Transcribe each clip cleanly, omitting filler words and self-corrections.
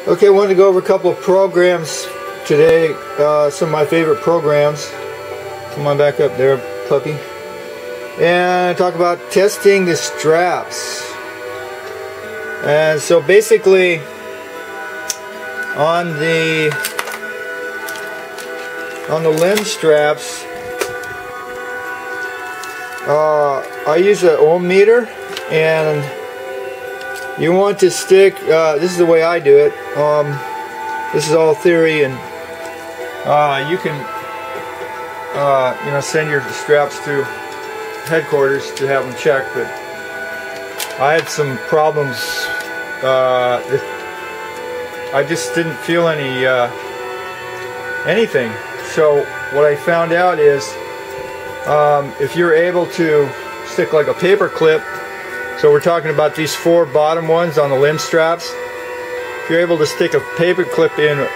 Okay, I wanted to go over a couple of programs today, some of my favorite programs. Come on back up there, puppy. And talk about testing the straps. And so basically, on the limb straps, I use an ohm meter, and you want to stick, this is the way I do it, this is all theory, and you can send your straps to headquarters to have them checked, but I had some problems. I just didn't feel anything. So what I found out is if you're able to stick like a paper clip, so we're talking about these four bottom ones on the limb straps, if you're able to stick a paper clip in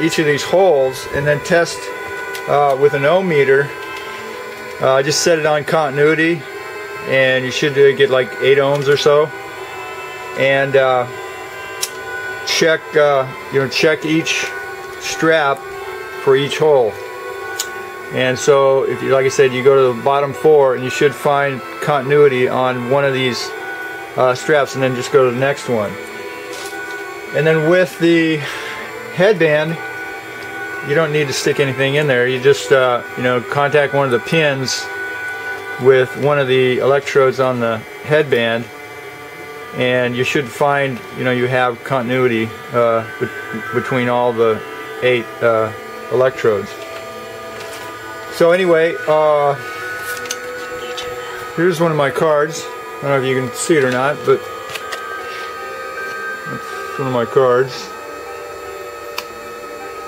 each of these holes and then test with an ohm meter, just set it on continuity and you should get like 8 ohms or so, and check check each strap for each hole. And so if you, like I said, you go to the bottom 4 and you should find continuity on one of these straps, and then just go to the next one. And then with the headband, you don't need to stick anything in there. You just contact one of the pins with one of the electrodes on the headband, and you should find you have continuity between all the 8 electrodes. So anyway, here's one of my cards. I don't know if you can see it or not, but that's one of my cards.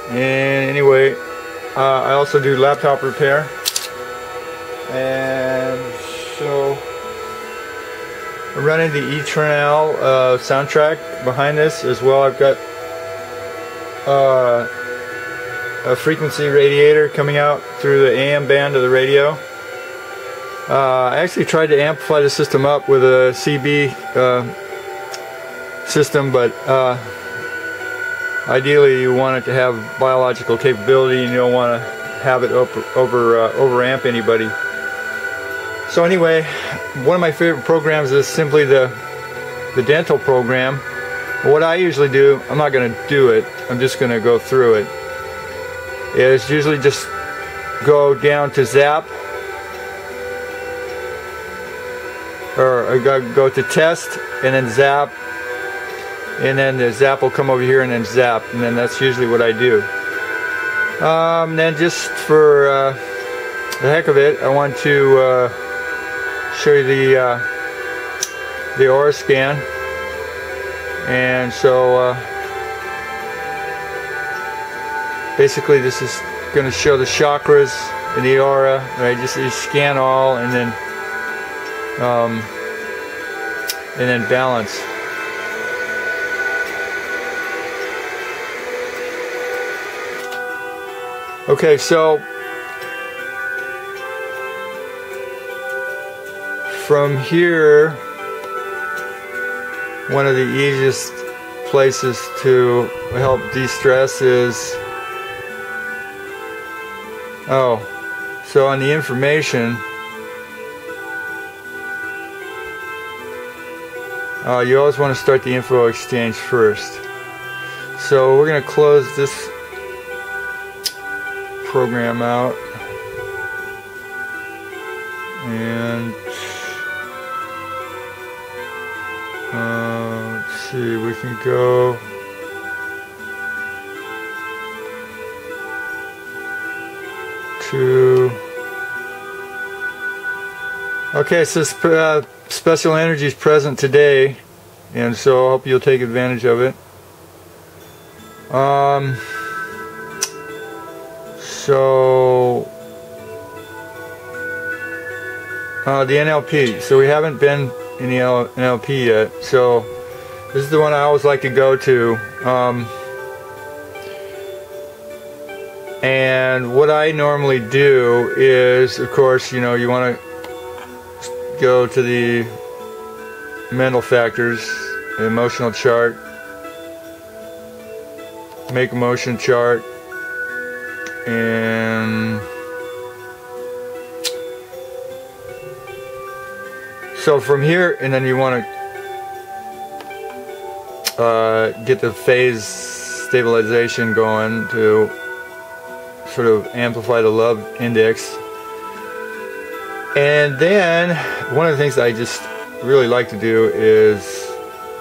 And anyway, I also do laptop repair, and so I'm running the Eternal soundtrack behind this as well. I've got a frequency radiator coming out through the AM band of the radio. I actually tried to amplify the system up with a CB system, but ideally you want it to have biological capability, and you don't want to have it over amp anybody. So anyway, one of my favorite programs is simply the dental program. What I usually do, I'm not going to do it, I'm just going to go through it, is usually just go down to zap, or I go to test and then zap, and then the zap will come over here and then zap, and then that's usually what I do. Then just for the heck of it, I want to show you the aura scan. And so basically this is going to show the chakras and the aura, right? You scan all, and then balance. Okay, so from here, one of the easiest places to help de-stress is, so on the information, you always want to start the info exchange first. So we're going to close this program out, and let's see, we can go to, okay, so special energy is present today, and so I hope you'll take advantage of it. So the NLP, so we haven't been in the NLP yet, so this is the one I always like to go to. And what I normally do is, of course, you want to go to the mental factors, the emotional chart, make a motion chart, and so from here, and then you want to get the phase stabilization going to sort of amplify the love index. And then one of the things I just really like to do is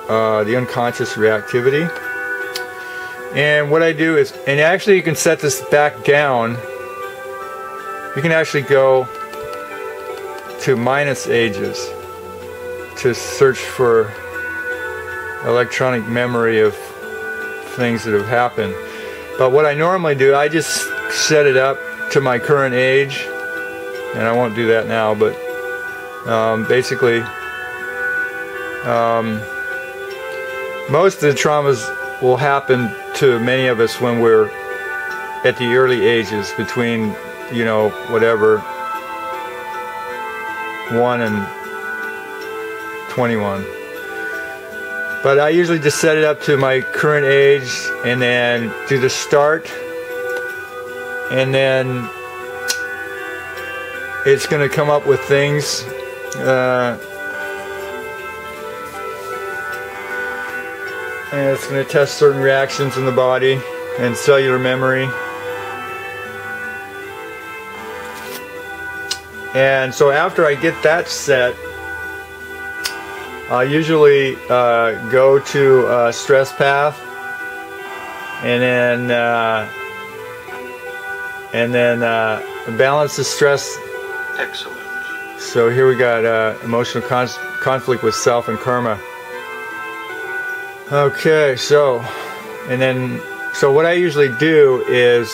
the unconscious reactivity. And what I do is, and actually you can set this back down. You can actually go to minus ages to search for electronic memory of things that have happened. But what I normally do, I just set it up to my current age, and I won't do that now, but basically most of the traumas will happen to many of us when we're at the early ages, between, you know, whatever, 1 and 21. But I usually just set it up to my current age and then do the start, and then it's going to come up with things and it's going to test certain reactions in the body and cellular memory. And so after I get that set, I usually go to stress path, and then balance the stress. Excellent. So here we got emotional conflict with self and karma. Okay, so what I usually do is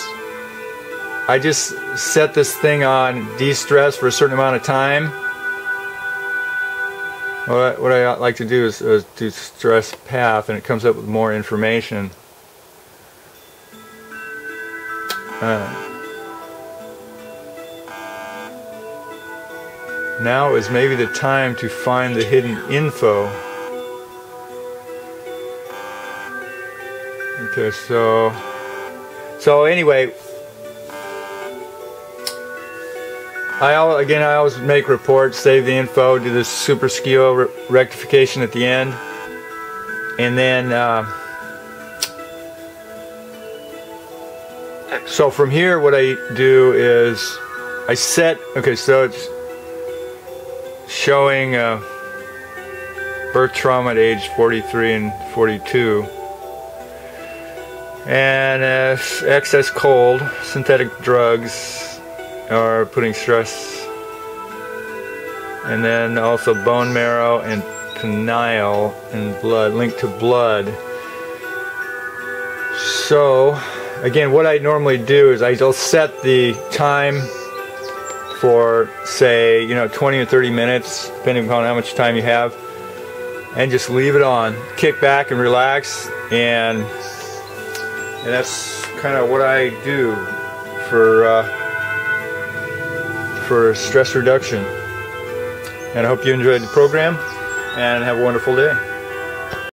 I just set this thing on de-stress for a certain amount of time. What I like to do is do stress path, and it comes up with more information. Now is maybe the time to find the hidden info. Okay, so anyway, I always make reports, save the info, do this Super Scio Rectification at the end, and then so from here what I do is I set, okay, so it's showing birth trauma at age 43 and 42, and excess cold, synthetic drugs are putting stress, and then also bone marrow and pineal and blood, linked to blood. So again, what I normally do is I'll set the time for, say, 20 or 30 minutes, depending upon how much time you have, and just leave it on, kick back and relax, and that's kind of what I do for stress reduction. And I hope you enjoyed the program, and have a wonderful day.